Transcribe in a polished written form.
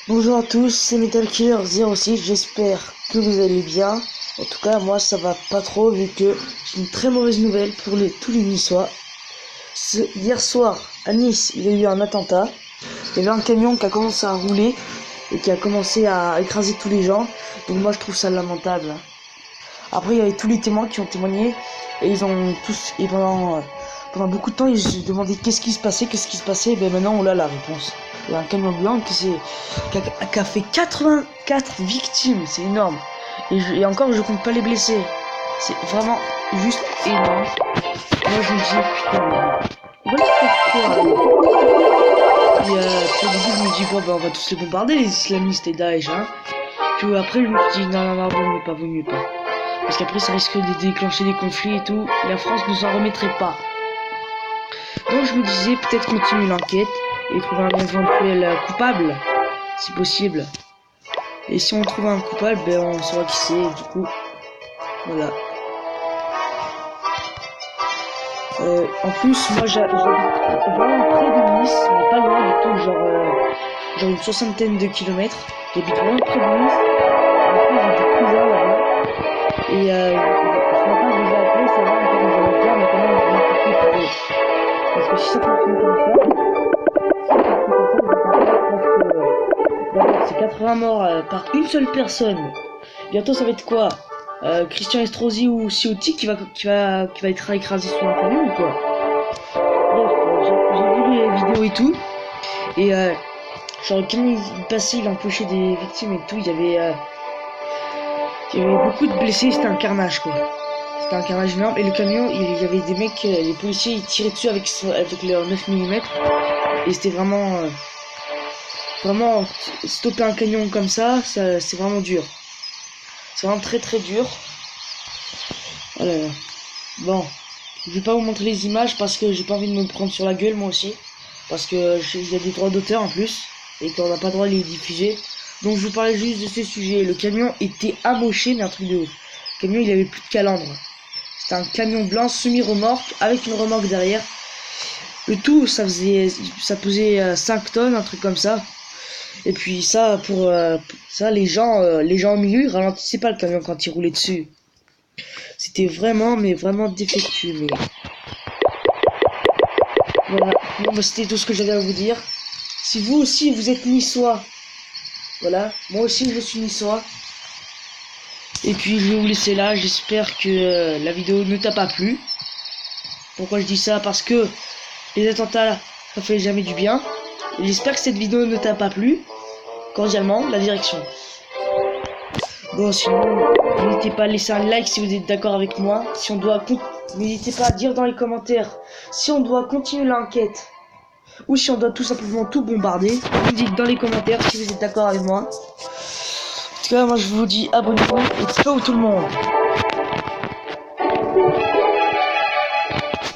Bonjour à tous, c'est MetalKiller06, j'espère que vous allez bien. En tout cas, moi ça va pas trop vu que j'ai une très mauvaise nouvelle pour tous les Niçois. Hier soir, à Nice, il y a eu un attentat. Il y avait un camion qui a commencé à rouler et qui a commencé à écraser tous les gens. Donc moi je trouve ça lamentable. Après, il y avait tous les témoins qui ont témoigné et ils ont tous, et pendant beaucoup de temps, ils se demandaient qu'est-ce qui se passait. Et ben maintenant on a la réponse. Il y a un camion blanc qui a fait 84 victimes, c'est énorme. Et encore, je compte pas les blessés. C'est vraiment juste énorme. Moi je me dis, putain, voilà pourquoi. Puis au début, je me dis, bon, ben, on va tous les bombarder, les islamistes et Daesh, hein. Puis après, je me suis dit, non, vaut mieux pas. Parce qu'après, ça risque de déclencher des conflits et tout. La France ne s'en remettrait pas. Donc je me disais, peut-être continuer l'enquête et trouver un éventuel coupable, si possible. Et si on trouve un coupable, ben on saura qui c'est, du coup. Voilà. En plus, moi j'habite vraiment près de Nice, mais pas loin du tout, genre une soixantaine de kilomètres. J'habite vraiment près de Nice. En plus, j'ai des cousins là-bas. Et ce matin, je les ai appelés, savoir un peu où ils allaient bien, mais quand même, je vais m'occuper pour eux. Parce que si ça continue comme ça, d'abord, c'est 80 morts par une seule personne. Bientôt, ça va être quoi? Christian Estrosi ou Ciotti qui va être écrasé sur un camion ou quoi? Bref, j'ai vu les vidéos et tout. Et genre, le camion il passait, il empêchait des victimes et tout. Il y avait beaucoup de blessés, c'était un carnage quoi. C'était un carnage énorme. Et le camion, il y avait des mecs, les policiers, ils tiraient dessus avec leur 9 mm. Et c'était vraiment stopper un camion comme ça c'est vraiment dur. C'est vraiment très très dur. Oh là là. Bon, je vais pas vous montrer les images parce que j'ai pas envie de me prendre sur la gueule moi aussi. Parce que il y a des droits d'auteur en plus et qu'on n'a pas le droit de les diffuser. Donc je vous parlais juste de ce sujet. Le camion était amoché, mais un truc de ouf. Le camion il avait plus de calandre. C'était un camion blanc semi-remorque avec une remorque derrière. Le tout ça pesait 5 tonnes, un truc comme ça. Et puis ça, les gens au milieu, ils ralentissaient pas le camion quand ils roulaient dessus. C'était vraiment, mais vraiment défectueux. Mais voilà, bon, bah, c'était tout ce que j'avais à vous dire. Si vous aussi vous êtes niçois, voilà, moi aussi je suis niçois. Et puis je vais vous laisser là. J'espère que la vidéo ne t'a pas plu. Pourquoi je dis ça? Parce que les attentats, ça fait jamais du bien. Et j'espère que cette vidéo ne t'a pas plu. Cordialement, la direction. Bon, sinon, n'hésitez pas à laisser un like si vous êtes d'accord avec moi. N'hésitez pas à dire dans les commentaires si on doit continuer l'enquête ou si on doit tout simplement tout bombarder. Vous dites dans les commentaires si vous êtes d'accord avec moi. En tout cas, moi je vous dis abonnez-vous et ciao tout le monde.